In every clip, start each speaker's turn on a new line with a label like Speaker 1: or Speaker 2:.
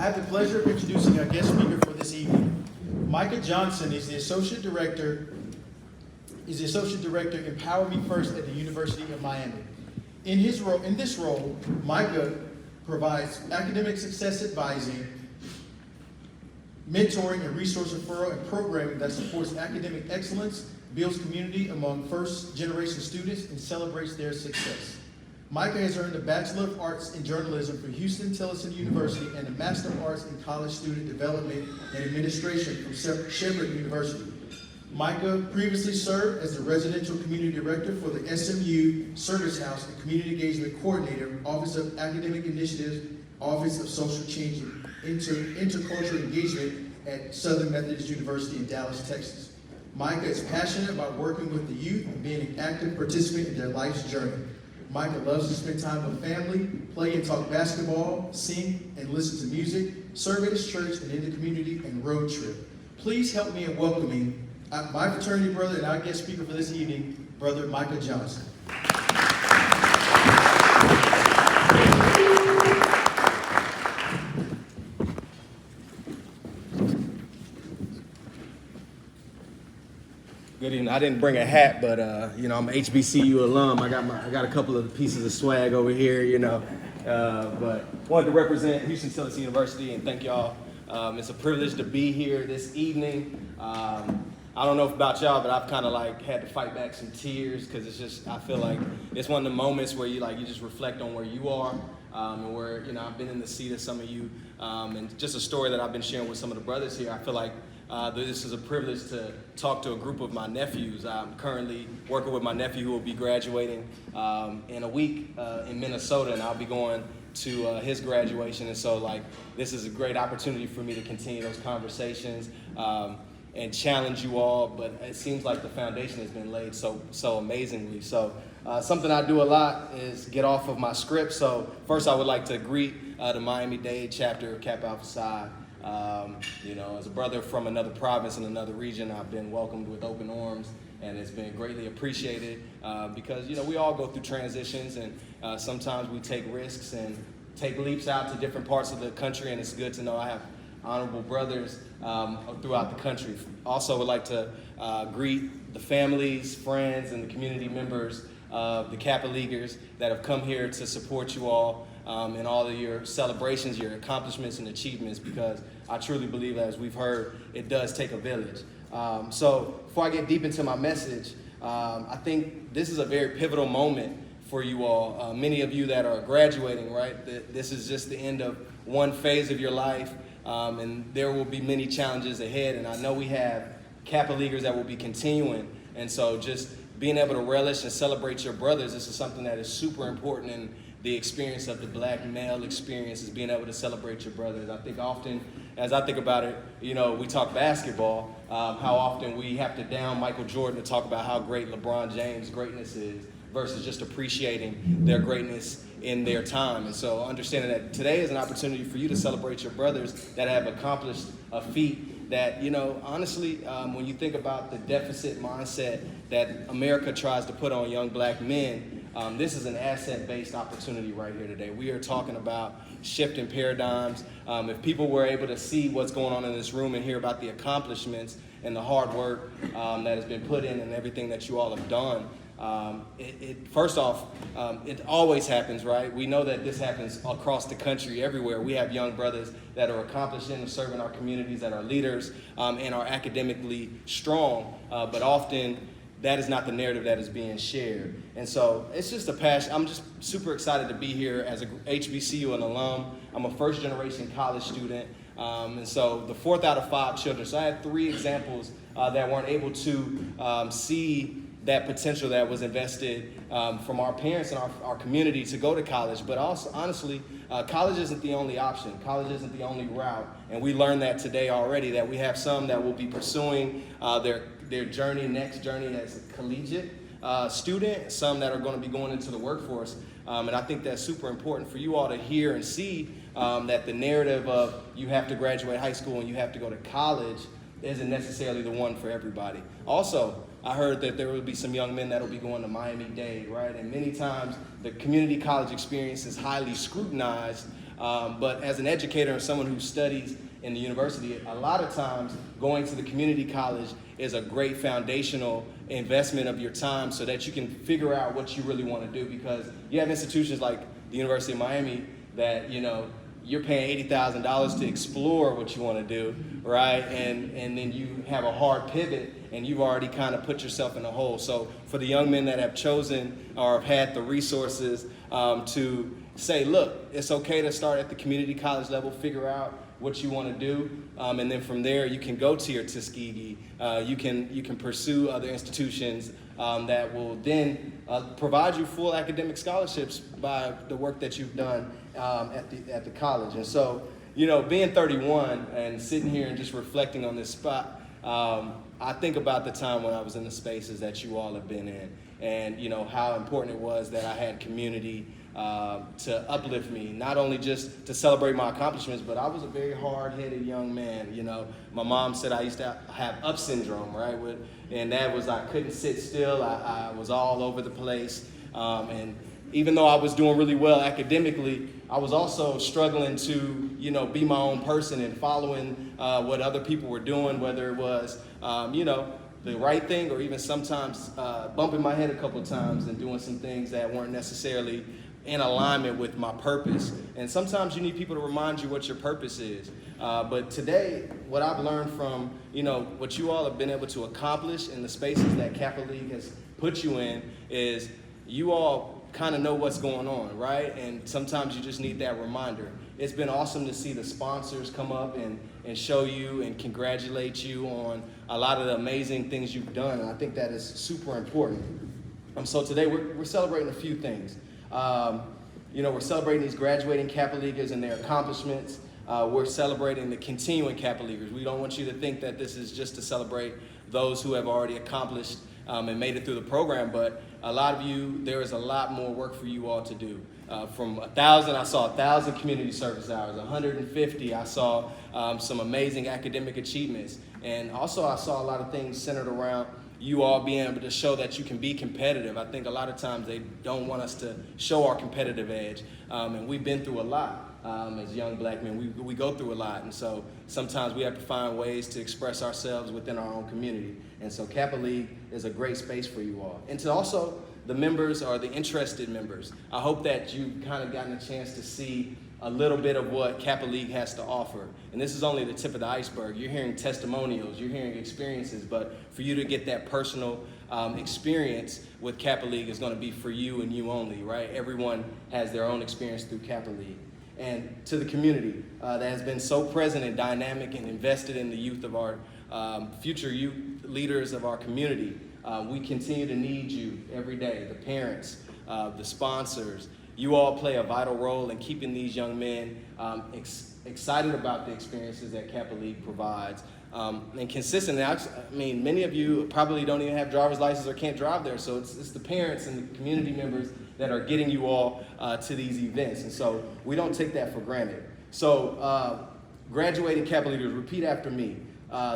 Speaker 1: have the pleasure of introducing our guest speaker for this evening. Micah Johnson is the Associate Director Empower Me First at the University of Miami. In this role, Micah provides academic success advising, mentoring, and resource referral and programming that supports academic excellence, builds community among first-generation students, and celebrates their success. Micah has earned a Bachelor of Arts in Journalism from Houston-Tillotson University and a Master of Arts in College Student Development and Administration from Shepherd University. Micah previously served as the Residential Community Director for the SMU Service House and Community Engagement Coordinator, Office of Academic Initiatives, Office of Social Change and Intercultural Engagement at Southern Methodist University in Dallas, Texas. Micah is passionate about working with the youth and being an active participant in their life's journey. Micah loves to spend time with family, play and talk basketball, sing and listen to music, serve at his church and in the community, and road trip. Please help me in welcoming my fraternity brother and our guest speaker for this evening, Brother Micah Johnson.
Speaker 2: Good evening. I didn't bring a hat, but I'm an HBCU alum. I got a couple of pieces of swag over here, but wanted to represent Houston-Tillotson University and thank y'all. It's a privilege to be here this evening. I don't know about y'all, but I've kind of had to fight back some tears because I feel like it's one of the moments where you just reflect on where you are and where I've been in the seat of some of you, and just a story that I've been sharing with some of the brothers here. I feel like this is a privilege to talk to a group of my nephews. I'm currently working with my nephew who will be graduating in a week in Minnesota, and I'll be going to his graduation. And so this is a great opportunity for me to continue those conversations and challenge you all, but it seems like the foundation has been laid so amazingly. So something I do a lot is get off of my script. So first I would like to greet the Miami-Dade chapter of Kappa Alpha Psi. As a brother from another province and another region, I've been welcomed with open arms, and it's been greatly appreciated because, we all go through transitions, and sometimes we take risks and take leaps out to different parts of the country, and it's good to know I have honorable brothers throughout the country. Also would like to greet the families, friends, and the community members of the Kappa Leaguers that have come here to support you all in all of your celebrations, your accomplishments, and achievements, because I truly believe, as we've heard, it does take a village. So before I get deep into my message, I think this is a very pivotal moment for you all. Many of you that are graduating, right? This is just the end of one phase of your life, and there will be many challenges ahead. And I know we have Kappa Leaguers that will be continuing. And so just being able to relish and celebrate your brothers, this is something that is super important in the experience of the black male experience, is being able to celebrate your brothers. I think often, as I think about it, we talk basketball, how often we have to down Michael Jordan to talk about how great LeBron James' greatness is versus just appreciating their greatness in their time. And so understanding that today is an opportunity for you to celebrate your brothers that have accomplished a feat that, honestly, when you think about the deficit mindset that America tries to put on young black men, this is an asset-based opportunity right here today. We are talking about shifting paradigms. If people were able to see what's going on in this room and hear about the accomplishments and the hard work that has been put in and everything that you all have done, first off, it always happens, right? We know that this happens across the country, everywhere. We have young brothers that are accomplishing and serving our communities, that are leaders and are academically strong, but often that is not the narrative that is being shared. And so it's just a passion. I'm just super excited to be here as a HBCU alum. I'm a first generation college student. And so the fourth out of 5 children. So I had 3 examples that weren't able to see that potential that was invested from our parents and our community to go to college. But also, honestly, college isn't the only option. College isn't the only route. And we learned that today already, that we have some that will be pursuing their next journey as a collegiate student, some that are going to be going into the workforce. And I think that's super important for you all to hear and see that the narrative of you have to graduate high school and you have to go to college isn't necessarily the one for everybody. Also, I heard that there will be some young men that will be going to Miami-Dade, right? And many times the community college experience is highly scrutinized But as an educator and someone who studies in the university, a lot of times going to the community college is a great foundational investment of your time so that you can figure out what you really want to do, because you have institutions like the University of Miami that, you know, you're paying $80,000 to explore what you want to do, right? And then you have a hard pivot and you've already kind of put yourself in a hole. So for the young men that have chosen or have had the resources to say, look, it's okay to start at the community college level, figure out what you want to do, and then from there you can go to your Tuskegee. You can pursue other institutions that will then provide you full academic scholarships by the work that you've done at the college. And so, you know, being 31 and sitting here and just reflecting on this spot, I think about the time when I was in the spaces that you all have been in, and you know how important it was that I had community to uplift me, not only just to celebrate my accomplishments, but I was a very hard-headed young man. You know, my mom said I used to have up syndrome, right? And that was, I couldn't sit still. I was all over the place. And even though I was doing really well academically, I was also struggling to, you know, be my own person and following what other people were doing, whether it was, you know, the right thing, or even sometimes bumping my head a couple of times and doing some things that weren't necessarily in alignment with my purpose. And sometimes you need people to remind you what your purpose is. But today, what I've learned from, you know, what you all have been able to accomplish in the spaces that Kappa League has put you in is you all kind of know what's going on, right? And sometimes you just need that reminder. It's been awesome to see the sponsors come up and show you and congratulate you on a lot of the amazing things you've done. And I think that is super important. So today we're celebrating a few things. You know, we're celebrating these graduating Kappa Leaguers and their accomplishments. We're celebrating the continuing Kappa Leaguers. We don't want you to think that this is just to celebrate those who have already accomplished and made it through the program, but a lot of you, there is a lot more work for you all to do. From 1,000, I saw 1,000 community service hours, 150, I saw some amazing academic achievements. And also I saw a lot of things centered around you all being able to show that you can be competitive. I think a lot of times they don't want us to show our competitive edge. And we've been through a lot as young black men. We go through a lot. And so sometimes we have to find ways to express ourselves within our own community. And so Kappa League is a great space for you all. And to also the members or the interested members, I hope that you've kind of gotten a chance to see a little bit of what Kappa League has to offer. And this is only the tip of the iceberg. You're hearing testimonials, you're hearing experiences, but for you to get that personal experience with Kappa League is going to be for you and you only, right? Everyone has their own experience through Kappa League. And to the community that has been so present and dynamic and invested in the youth of our future youth leaders of our community, we continue to need you every day, the parents, the sponsors. You all play a vital role in keeping these young men excited about the experiences that Kappa League provides and consistent. I mean, many of you probably don't even have driver's licenses or can't drive there, so it's the parents and the community members that are getting you all to these events, and so we don't take that for granted. So graduating Kappa Leaders, repeat after me.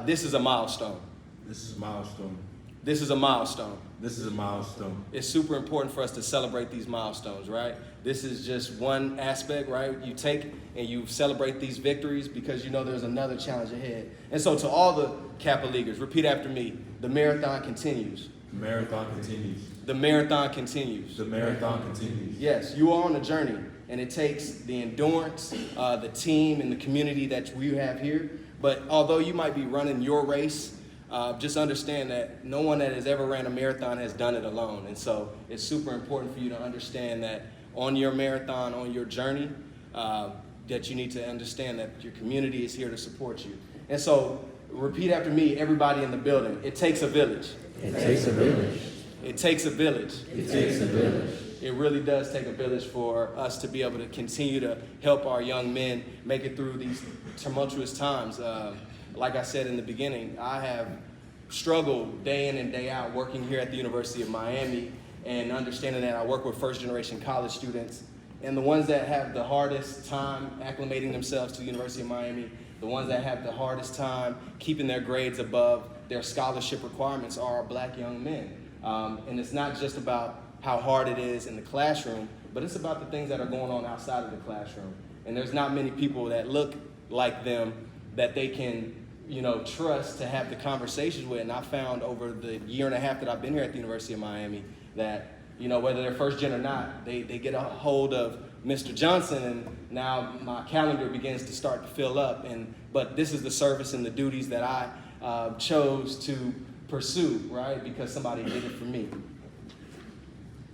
Speaker 2: This is a milestone.
Speaker 3: This is a milestone.
Speaker 2: This is a milestone.
Speaker 3: This is a milestone.
Speaker 2: It's super important for us to celebrate these milestones, right? This is just one aspect, right? You take and you celebrate these victories because you know there's another challenge ahead. And so to all the Kappa Leaguers, repeat after me. The marathon continues.
Speaker 3: The marathon continues.
Speaker 2: The marathon continues.
Speaker 3: The marathon continues.
Speaker 2: Yes, you are on a journey, and it takes the endurance, the team, and the community that we have here. But although you might be running your race, just understand that no one that has ever ran a marathon has done it alone. And so it's super important for you to understand that on your marathon, on your journey, that you need to understand that your community is here to support you. And so repeat after me, everybody in the building. It takes a village.
Speaker 4: It takes a village.
Speaker 2: It takes a village.
Speaker 4: It takes a village.
Speaker 2: It really does take a village for us to be able to continue to help our young men make it through these tumultuous times. Like I said in the beginning, I have struggled day in and day out working here at the University of Miami and understanding that I work with first-generation college students, and the ones that have the hardest time acclimating themselves to the University of Miami, the ones that have the hardest time keeping their grades above their scholarship requirements are our black young men. And it's not just about how hard it is in the classroom, but it's about the things that are going on outside of the classroom. And there's not many people that look like them that they can, trust to have the conversations with. And I found over the year and a half that I've been here at the University of Miami that, whether they're first gen or not, they get a hold of Mr. Johnson, and now my calendar begins to start to fill up. But this is the service and the duties that I chose to pursue, right? Because somebody did it for me.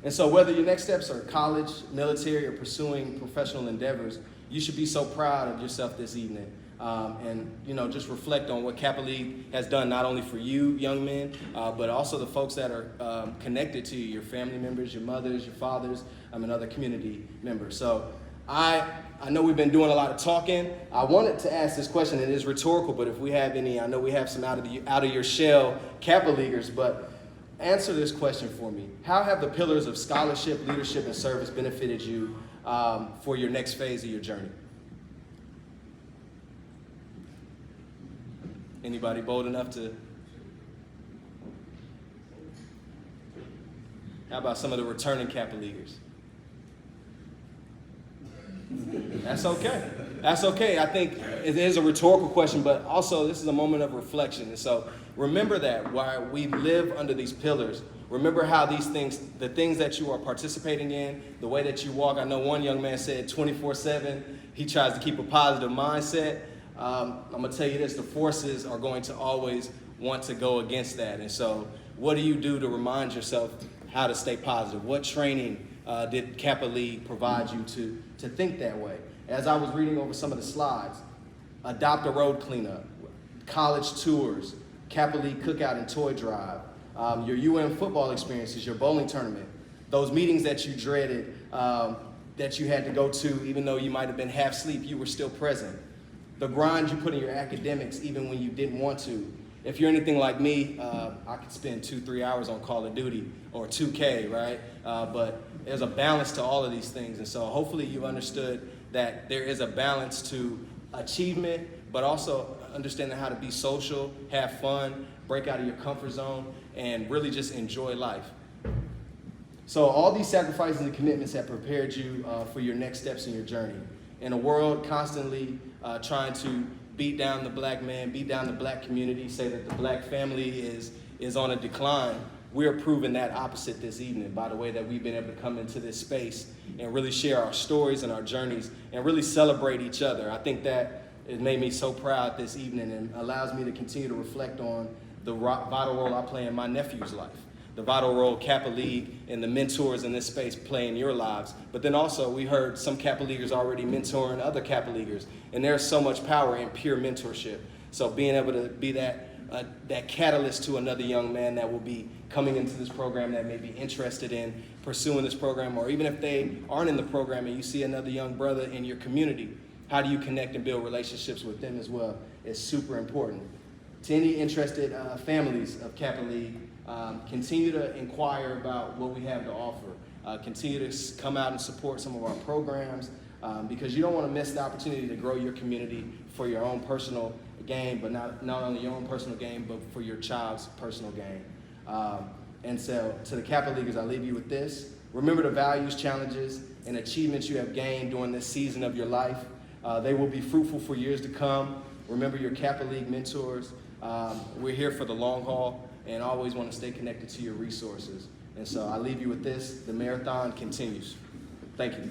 Speaker 2: And so whether your next steps are college, military, or pursuing professional endeavors, you should be so proud of yourself this evening. And just reflect on what Kappa League has done, not only for you, young men, but also the folks that are connected to you, your family members, your mothers, your fathers, and other community members. So I know we've been doing a lot of talking. I wanted to ask this question. It is rhetorical, but if we have any, I know we have some out of your shell Kappa Leaguers, but answer this question for me. How have the pillars of scholarship, leadership, and service benefited you for your next phase of your journey? Anybody bold enough to? How about some of the returning Kappa Leaguers? That's okay. That's okay. I think it is a rhetorical question, but also this is a moment of reflection. And so remember that while we live under these pillars, remember how these things, the things that you are participating in, the way that you walk. I know one young man said 24/7, he tries to keep a positive mindset. I'm going to tell you this, the forces are going to always want to go against that. And so what do you do to remind yourself how to stay positive? What training did Kappa League provide you to think that way? As I was reading over some of the slides, adopt a road cleanup, college tours, Kappa League cookout and toy drive, your UN football experiences, your bowling tournament, those meetings that you dreaded, that you had to go to, even though you might have been half asleep, you were still present. The grind you put in your academics, even when you didn't want to. If you're anything like me, I could spend 2-3 hours on Call of Duty or 2K, right? But there's a balance to all of these things. And so hopefully you've understood that there is a balance to achievement, but also understanding how to be social, have fun, break out of your comfort zone, and really just enjoy life. So all these sacrifices and commitments have prepared you for your next steps in your journey. In a world constantly trying to beat down the black man, beat down the black community, say that the black family is on a decline, we're proving that opposite this evening by the way that we've been able to come into this space and really share our stories and our journeys and really celebrate each other. I think that it made me so proud this evening and allows me to continue to reflect on the vital role I play in my nephew's life, the vital role Kappa League and the mentors in this space play in your lives. But then also we heard some Kappa Leaguers already mentoring other Kappa Leaguers, and there's so much power in peer mentorship. So being able to be that catalyst to another young man that will be coming into this program that may be interested in pursuing this program, or even if they aren't in the program and you see another young brother in your community, how do you connect and build relationships with them as well? It's super important. To any interested families of Kappa League, continue to inquire about what we have to offer. Continue to come out and support some of our programs because you don't want to miss the opportunity to grow your community for your own personal gain, but not only your own personal gain, but for your child's personal gain. And so to the Kappa Leaguers, I leave you with this. Remember the values, challenges, and achievements you have gained during this season of your life. They will be fruitful for years to come. Remember your Kappa League mentors. We're here for the long haul and always want to stay connected to your resources. And so I leave you with this. The marathon continues. Thank you.